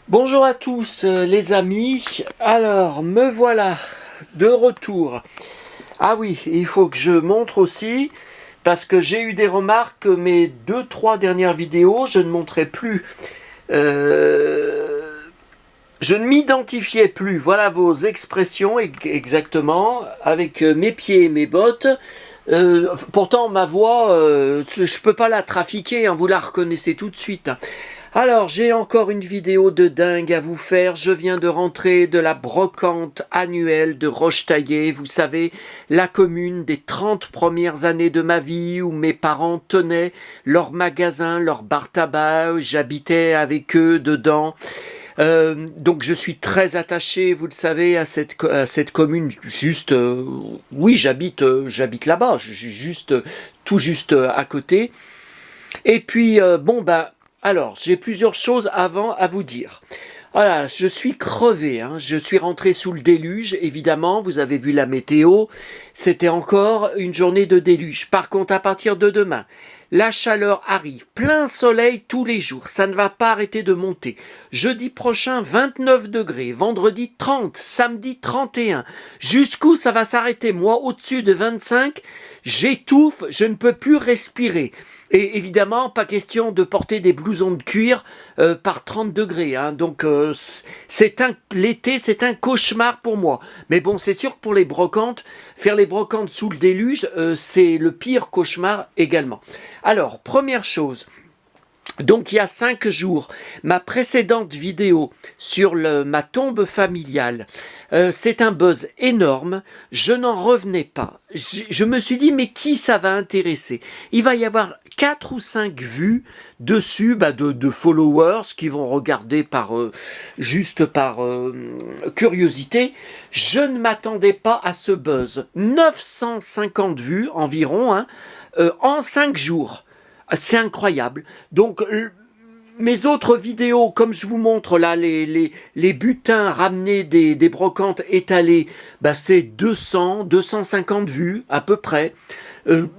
Bonjour à tous les amis, alors me voilà de retour. Ah oui, il faut que je montre aussi, parce que j'ai eu des remarques que mes 2-3 dernières vidéos, je ne montrais plus, je ne m'identifiais plus, voilà vos expressions exactement, avec mes pieds et mes bottes. Pourtant ma voix, je peux pas la trafiquer, hein, vous la reconnaissez tout de suite. Alors, j'ai encore une vidéo de dingue à vous faire. Je viens de rentrer de la brocante annuelle de Rochetaillé. Vous savez, la commune des 30 premières années de ma vie où mes parents tenaient leur magasin, leur bar tabac. J'habitais avec eux dedans. Donc je suis très attaché, vous le savez, à cette commune. Juste, oui, j'habite là-bas, juste, tout juste à côté. Et puis, alors, j'ai plusieurs choses avant à vous dire. Voilà, je suis crevé, hein. Je suis rentré sous le déluge, évidemment, vous avez vu la météo, c'était encore une journée de déluge. Par contre, à partir de demain, la chaleur arrive, plein soleil tous les jours, ça ne va pas arrêter de monter. Jeudi prochain, 29 degrés, vendredi 30, samedi 31. Jusqu'où ça va s'arrêter? Moi, au-dessus de 25, j'étouffe, je ne peux plus respirer. Et évidemment, pas question de porter des blousons de cuir par 30 degrés. Hein. Donc, l'été, c'est un cauchemar pour moi. Mais bon, c'est sûr que pour les brocantes, faire les brocantes sous le déluge, c'est le pire cauchemar également. Alors, première chose. Donc il y a 5 jours, ma précédente vidéo sur ma tombe familiale, c'est un buzz énorme, je n'en revenais pas. Je me suis dit, mais qui ça va intéresser? Il va y avoir 4 ou 5 vues dessus, de followers qui vont regarder juste par curiosité. Je ne m'attendais pas à ce buzz. 950 vues environ, hein, en 5 jours. C'est incroyable. Donc, mes autres vidéos, comme je vous montre là, les butins ramenés des brocantes étalées, c'est 200-250 vues à peu près. Il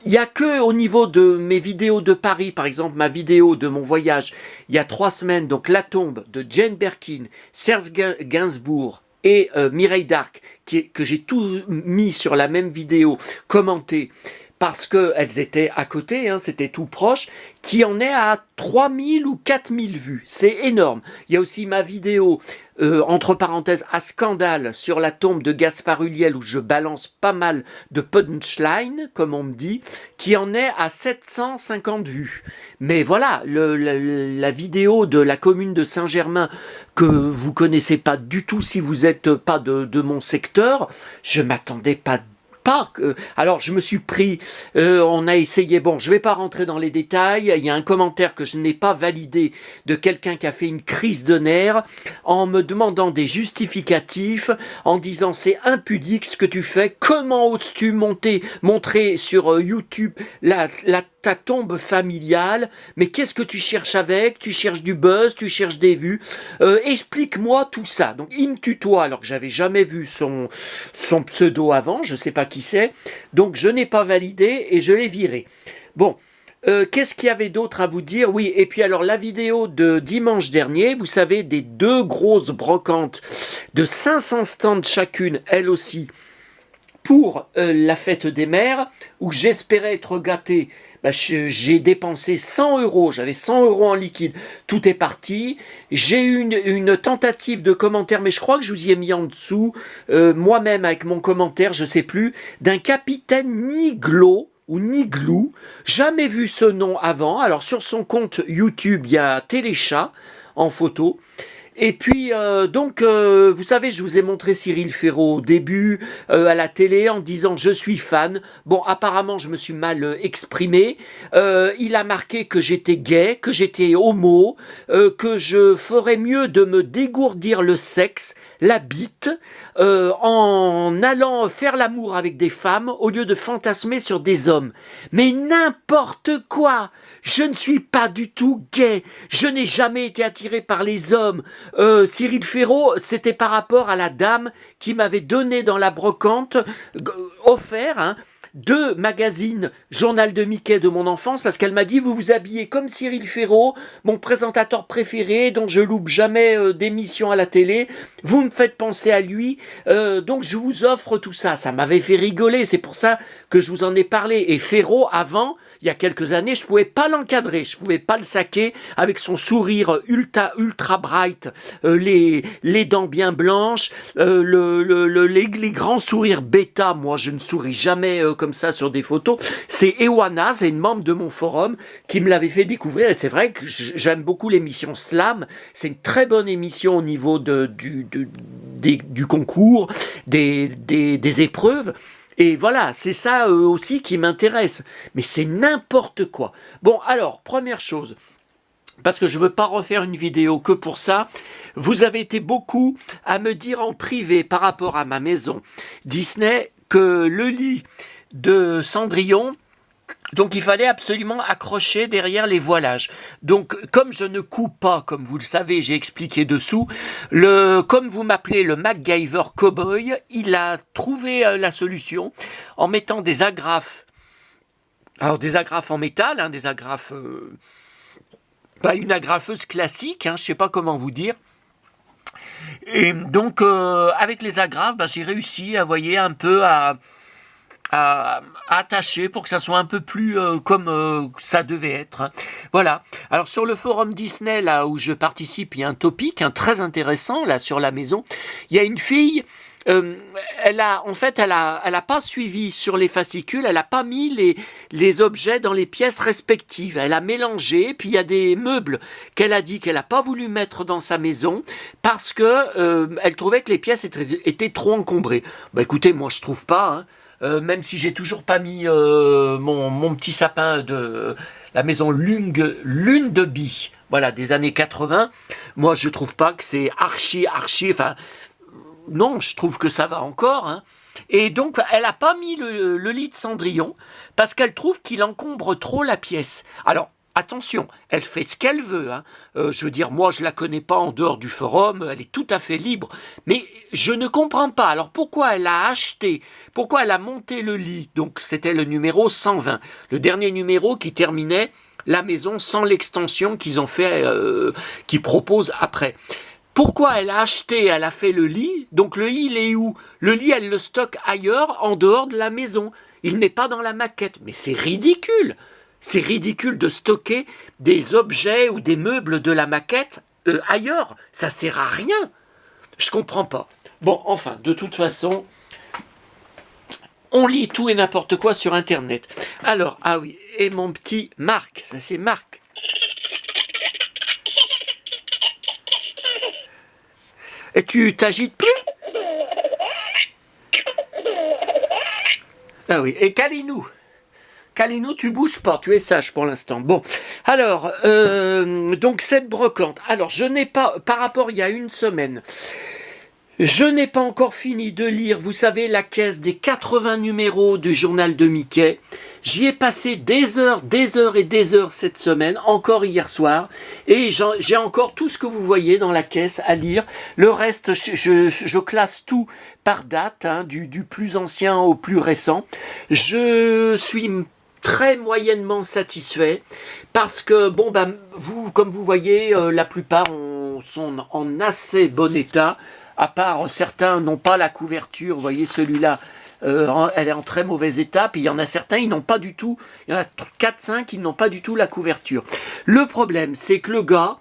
n'y a que au niveau de mes vidéos de Paris, par exemple ma vidéo de mon voyage il y a 3 semaines, donc la tombe de Jane Birkin, Serge Gainsbourg et Mireille d'Arc, que j'ai tout mis sur la même vidéo, commenté, parce qu'elles étaient à côté, hein, c'était tout proche, qui en est à 3000 ou 4000 vues. C'est énorme. Il y a aussi ma vidéo, entre parenthèses, à scandale, sur la tombe de Gaspard Ulliel, où je balance pas mal de punchline, comme on me dit, qui en est à 750 vues. Mais voilà, la vidéo de la commune de Saint-Germain, que vous connaissez pas du tout si vous n'êtes pas de mon secteur, je m'attendais pas. Alors je me suis pris, on a essayé, bon je vais pas rentrer dans les détails, il y a un commentaire que je n'ai pas validé de quelqu'un qui a fait une crise de nerfs en me demandant des justificatifs, en disant c'est impudique ce que tu fais, comment oses-tu montrer sur YouTube ta tombe familiale, mais qu'est-ce que tu cherches avec? Tu cherches du buzz, tu cherches des vues, explique-moi tout ça. Donc il me tutoie alors que j'avais jamais vu son pseudo avant, je sais pas qui c'est, donc je n'ai pas validé et je l'ai viré. Bon, qu'est-ce qu'il y avait d'autre à vous dire? Oui, et puis alors la vidéo de dimanche dernier, vous savez, des 2 grosses brocantes de 500 stands chacune, elles aussi, pour la fête des mères, où j'espérais être gâté. J'ai dépensé 100 euros, j'avais 100 euros en liquide, tout est parti. J'ai eu une tentative de commentaire, mais je crois que je vous y ai mis en dessous, moi-même avec mon commentaire, je sais plus, d'un capitaine Niglo, ou Niglou, jamais vu ce nom avant. Alors sur son compte YouTube, il y a Téléchat en photo. Et puis, vous savez, je vous ai montré Cyril Ferraud au début, à la télé, en disant je suis fan. Bon, apparemment, je me suis mal exprimé. Il a marqué que j'étais gay, que j'étais homo, que je ferais mieux de me dégourdir le sexe, la bite, en allant faire l'amour avec des femmes, au lieu de fantasmer sur des hommes. Mais n'importe quoi! Je ne suis pas du tout gay. Je n'ai jamais été attiré par les hommes. Cyril Ferraud, c'était par rapport à la dame qui m'avait donné dans la brocante, offert, hein, 2 magazines Journal de Mickey de mon enfance, parce qu'elle m'a dit, vous vous habillez comme Cyril Ferraud, mon présentateur préféré, dont je loupe jamais d'émission à la télé, vous me faites penser à lui, donc je vous offre tout ça. Ça m'avait fait rigoler, c'est pour ça que je vous en ai parlé. Et Ferraud, avant, il y a quelques années, je pouvais pas l'encadrer, je pouvais pas le saquer avec son sourire ultra bright, les dents bien blanches, les grands sourires bêta. Moi, je ne souris jamais comme ça sur des photos. C'est Ewana, c'est une membre de mon forum qui me l'avait fait découvrir. Et c'est vrai que j'aime beaucoup l'émission Slam. C'est une très bonne émission au niveau du concours, des épreuves. Et voilà, c'est ça aussi qui m'intéresse. Mais c'est n'importe quoi. Bon, alors, première chose, parce que je ne veux pas refaire une vidéo que pour ça, vous avez été beaucoup à me dire en privé par rapport à ma maison Disney que le lit de Cendrillon, donc il fallait absolument accrocher derrière les voilages. Donc comme je ne couds pas, comme vous le savez, j'ai expliqué dessous, comme vous m'appelez le MacGyver Cowboy, il a trouvé la solution en mettant des agrafes. Alors des agrafes en métal, des agrafes, pas une agrafeuse classique, je ne sais pas comment vous dire. Et donc avec les agrafes, j'ai réussi à, voyez, un peu à attacher pour que ça soit un peu plus comme ça devait être. Voilà. Alors sur le forum Disney, là où je participe, il y a un topic très intéressant là sur la maison. Il y a une fille, elle a pas suivi sur les fascicules, elle a pas mis les objets dans les pièces respectives. Elle a mélangé, puis il y a des meubles qu'elle a dit qu'elle a pas voulu mettre dans sa maison parce que elle trouvait que les pièces étaient trop encombrées. Écoutez, moi je trouve pas. Même si j'ai toujours pas mis mon petit sapin de la maison Lune de Bie, voilà, des années 80, moi je trouve pas que c'est archi, enfin, non, je trouve que ça va encore, Et donc, elle a pas mis le lit de Cendrillon, parce qu'elle trouve qu'il encombre trop la pièce. Alors, attention, elle fait ce qu'elle veut. Je veux dire, moi, je la connais pas en dehors du forum, elle est tout à fait libre. Mais je ne comprends pas. Alors, pourquoi elle a monté le lit? Donc, c'était le numéro 120, le dernier numéro qui terminait la maison sans l'extension qu'ils ont fait, qu'ils proposent après. Pourquoi elle a fait le lit? Donc, le lit, il est où? Le lit, elle le stocke ailleurs, en dehors de la maison. Il n'est pas dans la maquette. Mais c'est ridicule! C'est ridicule de stocker des objets ou des meubles de la maquette ailleurs. Ça sert à rien. Je comprends pas. Bon, enfin, de toute façon, on lit tout et n'importe quoi sur Internet. Alors, ah oui, et mon petit Marc, ça c'est Marc. Et tu t'agites plus? Ah oui, et Kalinou. Kalinou, tu bouges pas, tu es sage pour l'instant. Bon, alors, donc cette brocante. Alors, je n'ai pas, par rapport il y a une semaine, je n'ai pas encore fini de lire, vous savez, la caisse des 80 numéros du journal de Mickey. J'y ai passé des heures et des heures cette semaine, encore hier soir, et j'ai encore tout ce que vous voyez dans la caisse à lire. Le reste, je classe tout par date, du plus ancien au plus récent. Je suis très moyennement satisfait parce que comme vous voyez, la plupart sont en assez bon état, à part certains n'ont pas la couverture. Vous voyez celui-là, elle est en très mauvais état, puis il y en a certains, ils n'ont pas du tout, il y en a 4-5 qui n'ont pas du tout la couverture. Le problème, c'est que le gars,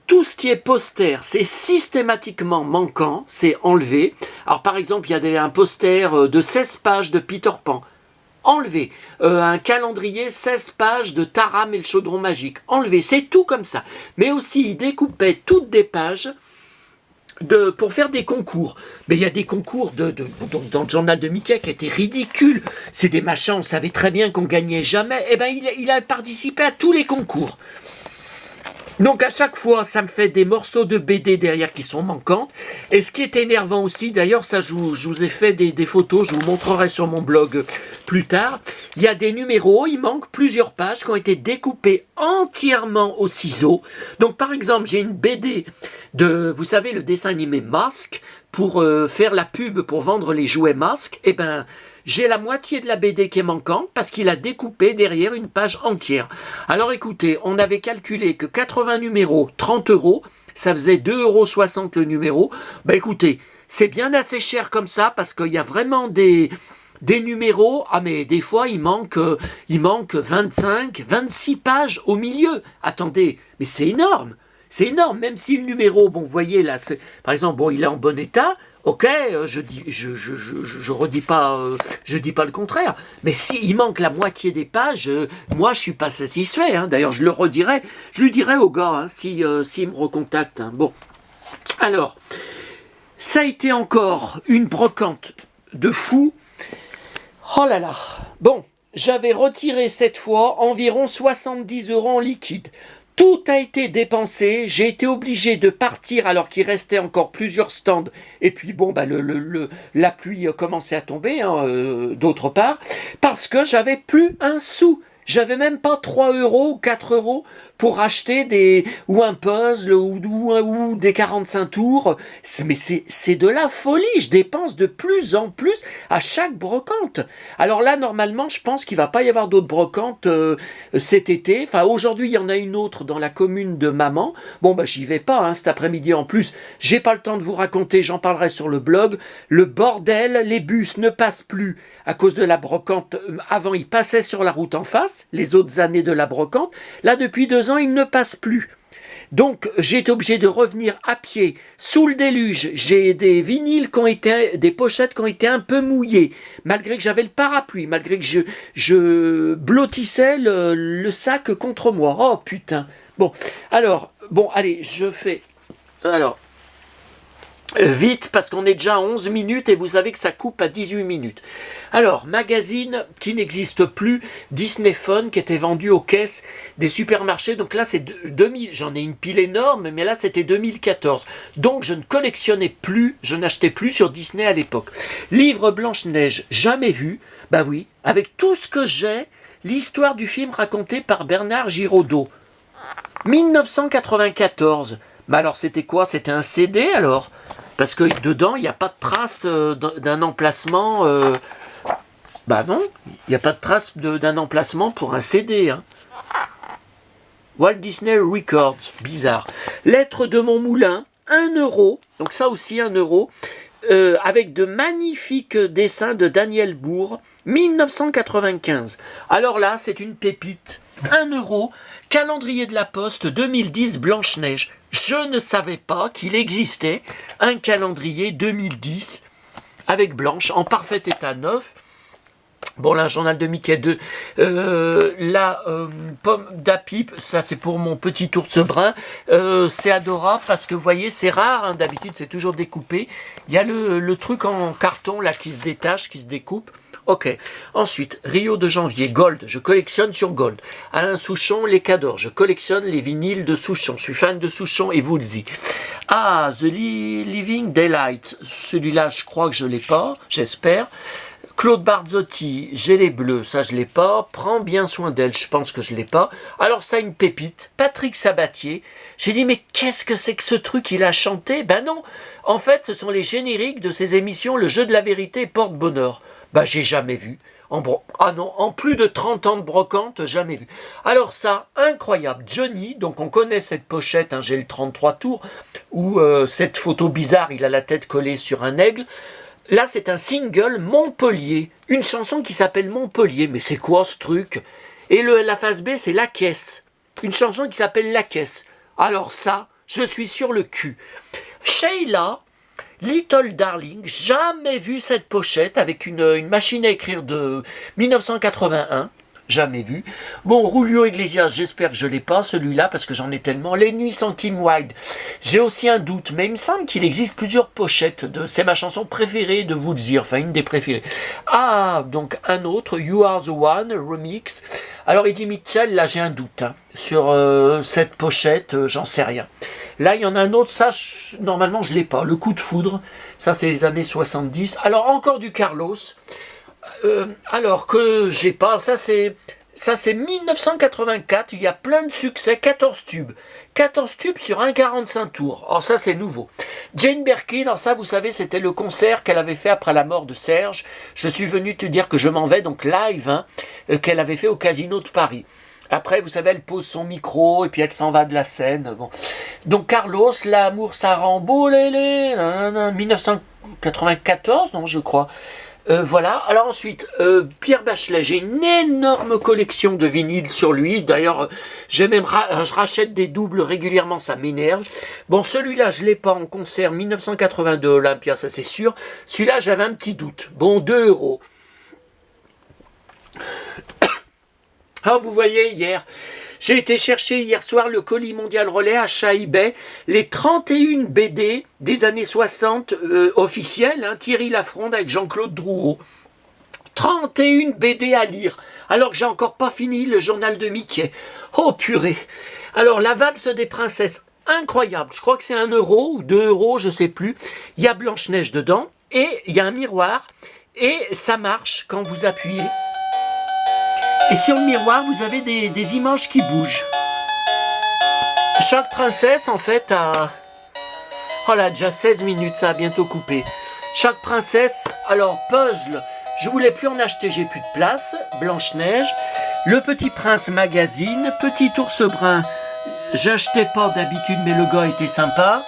tout ce qui est poster, c'est systématiquement manquant, c'est enlevé. Alors par exemple, il y a un poster de 16 pages de Peter Pan, enlevé. Un calendrier 16 pages de Taram et le chaudron magique, enlevé. C'est tout comme ça. Mais aussi, il découpait toutes des pages pour faire des concours. Mais il y a des concours dans le journal de Mickey qui étaient ridicules. C'est des machins, on savait très bien qu'on gagnait jamais. Eh bien, il a participé à tous les concours. Donc à chaque fois, ça me fait des morceaux de BD derrière qui sont manquants. Et ce qui est énervant aussi, d'ailleurs, ça je vous ai fait des photos, je vous montrerai sur mon blog plus tard. Il y a des numéros, il manque plusieurs pages qui ont été découpées entièrement au ciseau. Donc par exemple, j'ai une BD vous savez, le dessin animé Mask, pour faire la pub, pour vendre les jouets Mask. Eh ben, j'ai la moitié de la BD qui est manquante parce qu'il a découpé derrière une page entière. Alors écoutez, on avait calculé que 80 numéros, 30 €, ça faisait 2,60 € le numéro. Ben écoutez, c'est bien assez cher comme ça parce qu'il y a vraiment des numéros, mais des fois il manque 25, 26 pages au milieu. Attendez, mais c'est énorme. C'est énorme, même si le numéro, bon, vous voyez là, par exemple, bon, il est en bon état, ok, je redis pas, je dis pas le contraire. Mais s'il manque la moitié des pages, moi je suis pas satisfait. Hein. D'ailleurs, je lui dirai au gars hein, s'il me recontacte. Hein. Bon, alors, ça a été encore une brocante de fou. Oh là là. Bon, j'avais retiré cette fois environ 70 € en liquide. Tout a été dépensé, j'ai été obligé de partir alors qu'il restait encore plusieurs stands. Et puis bon, bah la pluie commençait à tomber, hein, d'autre part, parce que j'avais plus un sou. J'avais même pas 3 € ou 4 € pour acheter un puzzle ou des 45 tours. Mais c'est de la folie. Je dépense de plus en plus à chaque brocante. Alors là, normalement, je pense qu'il va pas y avoir d'autres brocantes cet été. Enfin, aujourd'hui, il y en a une autre dans la commune de Maman. Bon, bah, j'y vais pas hein, cet après-midi en plus. J'ai pas le temps de vous raconter, j'en parlerai sur le blog. Le bordel, les bus ne passent plus à cause de la brocante. Avant, ils passaient sur la route en face, les autres années de la brocante. Là, depuis 2 ans, ils ne passent plus. Donc, j'ai été obligé de revenir à pied, sous le déluge. J'ai des vinyles des pochettes qui ont été un peu mouillées, malgré que j'avais le parapluie, malgré que je blottissais le sac contre moi. Oh, putain. Bon, allez, je fais... Alors... vite, parce qu'on est déjà à 11 minutes et vous savez que ça coupe à 18 minutes. Alors, magazine qui n'existe plus, Disney Fun, qui était vendu aux caisses des supermarchés. Donc là, c'est 2000, j'en ai une pile énorme, mais là, c'était 2014. Donc, je ne collectionnais plus, je n'achetais plus sur Disney à l'époque. Livre Blanche-Neige, jamais vu. Bah oui, avec tout ce que j'ai, l'histoire du film racontée par Bernard Giraudot. 1994. Mais alors, c'était quoi? C'était un CD, alors? Parce que dedans, il n'y a pas de trace d'un emplacement. Bah non, il n'y a pas de trace d'un emplacement pour un CD. Hein. Walt Disney Records, bizarre. Lettre de mon moulin, 1 €. Donc ça aussi, 1 €. Avec de magnifiques dessins de Daniel Bourg, 1995. Alors là, c'est une pépite. 1 €. Calendrier de la Poste 2010 Blanche-Neige. Je ne savais pas qu'il existait un calendrier 2010 avec Blanche en parfait état neuf. Bon, là, journal de Mickey 2. Pomme d'Apip, ça c'est pour mon petit ours brun. C'est adorable parce que vous voyez, c'est rare. Hein, d'habitude, c'est toujours découpé. Il y a le truc en carton là qui se détache, qui se découpe. Ok. Ensuite, Rio de janvier, Gold. Je collectionne sur Gold. Alain Souchon, les Cadors. Je collectionne les vinyles de Souchon. Je suis fan de Souchon et Woolsey. Ah, The Living Daylight. Celui-là, je crois que je l'ai pas. J'espère. Claude Barzotti, j'ai les bleus, ça je l'ai pas. Prends bien soin d'elle, je pense que je l'ai pas. Alors ça, une pépite. Patrick Sabatier. J'ai dit, mais qu'est-ce que c'est que ce truc il a chanté? Ben non. En fait, ce sont les génériques de ces émissions Le Jeu de la Vérité et Porte-Bonheur. Ben j'ai jamais vu. En plus de 30 ans de brocante, jamais vu. Alors ça, incroyable. Johnny, donc on connaît cette pochette, hein, j'ai le 33 tours, où cette photo bizarre, il a la tête collée sur un aigle. Là, c'est un single Montpellier, une chanson qui s'appelle Montpellier. Mais c'est quoi ce truc? Et la face B, c'est La Caisse, une chanson qui s'appelle La Caisse. Alors ça, je suis sur le cul. Sheila, Little Darling, jamais vu cette pochette avec une machine à écrire de 1981. Jamais vu. Bon, Julio Iglesias, j'espère que je ne l'ai pas, celui-là, parce que j'en ai tellement. Les Nuits sans Kim Wilde, j'ai aussi un doute, mais il me semble qu'il existe plusieurs pochettes. C'est ma chanson préférée de Woolsey, enfin une des préférées. Ah, donc un autre, You Are the One, remix. Alors Eddie Mitchell, là j'ai un doute, hein, sur cette pochette, j'en sais rien. Là, il y en a un autre, ça, normalement je ne l'ai pas. Le Coup de foudre, ça c'est les années 70. Alors encore du Carlos. Alors que j'ai pas, ça c'est Ça, c'est 1984. Il y a plein de succès. 14 tubes. 14 tubes sur un 45 tours. Alors ça, c'est nouveau. Jane Birkin, alors ça, vous savez, c'était le concert qu'elle avait fait après la mort de Serge. Je suis venu te dire que je m'en vais, donc live, hein, qu'elle avait fait au Casino de Paris. Après, vous savez, elle pose son micro et puis elle s'en va de la scène. Bon. Donc Carlos, l'amour, ça rend beau, 1994, non, je crois. Voilà. Alors ensuite, Pierre Bachelet, j'ai une énorme collection de vinyles sur lui. D'ailleurs, je rachète des doubles régulièrement, ça m'énerve. Bon, celui-là, je l'ai pas en concert 1982 Olympia, ça c'est sûr. Celui-là, j'avais un petit doute. Bon, 2 €. Ah, vous voyez, j'ai été chercher hier soir le colis mondial relais à eBay, les 31 BD des années 60 officielles, hein, Thierry Lafronde avec Jean-Claude Drouot. 31 BD à lire, alors que j'ai encore pas fini le journal de Mickey. Oh purée. Alors, la valse des princesses, incroyable. Je crois que c'est 1 € ou 2 €, je sais plus. Il y a Blanche-Neige dedans et il y a un miroir et ça marche quand vous appuyez. Et sur le miroir, vous avez des images qui bougent. Chaque princesse, en fait, a... Oh là, déjà 16 minutes, ça a bientôt coupé. Chaque princesse, alors, puzzle, je voulais plus en acheter, j'ai plus de place. Blanche-Neige, Le Petit Prince magazine, Petit Ours Brun, j'achetais pas d'habitude, mais le gars était sympa.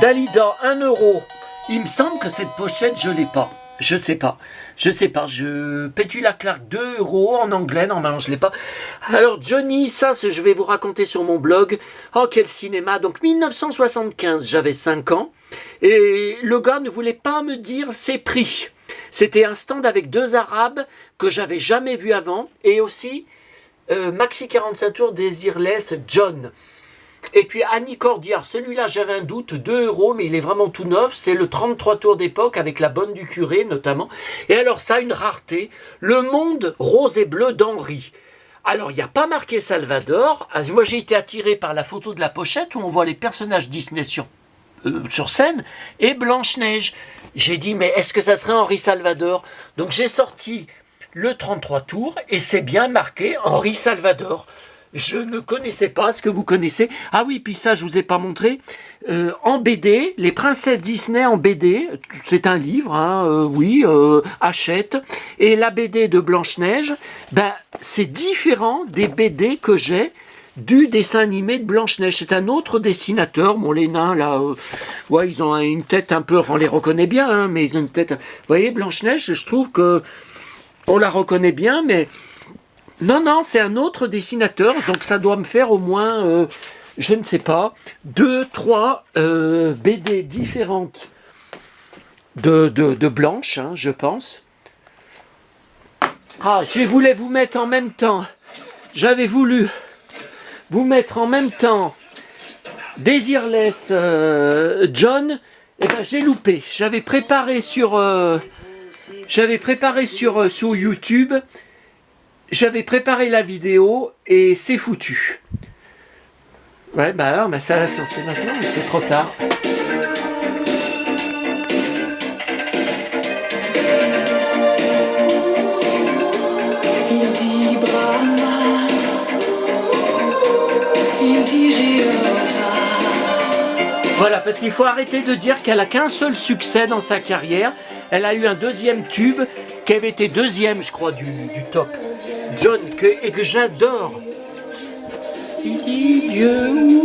Dalida, 1 €. Il me semble que cette pochette, je l'ai pas. Je sais pas. Petula Clark, 2 € en anglais. Normalement, je l'ai pas. Alors, Johnny, ça, je vais vous raconter sur mon blog. Oh, quel cinéma. Donc, 1975, j'avais 5 ans. Et le gars ne voulait pas me dire ses prix. C'était un stand avec 2 Arabes que j'avais jamais vu avant. Et aussi, Maxi 45 tours Desireless John. Et puis Annie Cordiard, celui-là j'avais un doute, 2 €, mais il est vraiment tout neuf, c'est le 33 tours d'époque avec la bonne du curé notamment. Et alors ça, une rareté, Le Monde rose et bleu d'Henri. Alors il n'y a pas marqué Salvador, moi j'ai été attiré par la photo de la pochette où on voit les personnages Disney sur scène et Blanche-Neige. J'ai dit mais est-ce que ça serait Henri Salvador? Donc j'ai sorti le 33 tours et c'est bien marqué Henri Salvador. Je ne connaissais pas. Est-ce que vous connaissez? Ah oui, puis ça, je vous ai pas montré. En BD, les princesses Disney en BD, c'est un livre, hein, achète. Et la BD de Blanche-Neige, c'est différent des BD que j'ai du dessin animé de Blanche-Neige. C'est un autre dessinateur. Bon, les nains, là, ils ont une tête un peu... Enfin, on les reconnaît bien, hein, mais ils ont une tête... Vous voyez, Blanche-Neige, je trouve que on la reconnaît bien, mais... Non, c'est un autre dessinateur, donc ça doit me faire au moins, je ne sais pas, 2, 3 BD différentes de Blanche, hein, je pense. Ah, je voulais vous mettre en même temps, j'avais voulu vous mettre en même temps Desireless John, et j'ai loupé. J'avais préparé sur YouTube. J'avais préparé la vidéo et c'est foutu. Ouais, ça, c'est maintenant, c'est trop tard. Il dit Brahma, il dit Jéhovah. Voilà, parce qu'il faut arrêter de dire qu'elle a qu'un seul succès dans sa carrière. Elle a eu un 2e tube qui avait été 2e, je crois, du top. John, et que j'adore. Il dit Dieu.